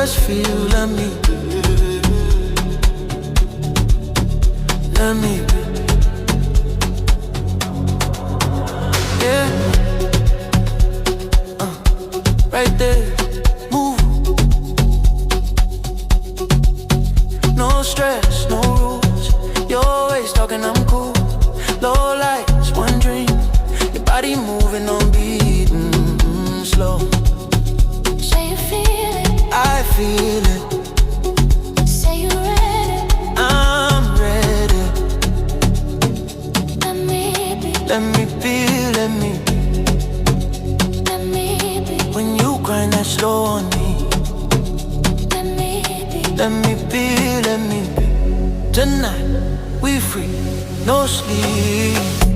just feel, let me be. Let me be. Yeah. Right there, move. No stress, no rules. You're always talking, I'm cool. Low lights, one dream. Your body moving on beat, slow. Say you feel it, I feel it. say you ready. I'm ready. Let me be, Let me be, let me be. let me be, When you grind that slow on me. let me be. Let me be, let me be. Tonight, we free, no sleep.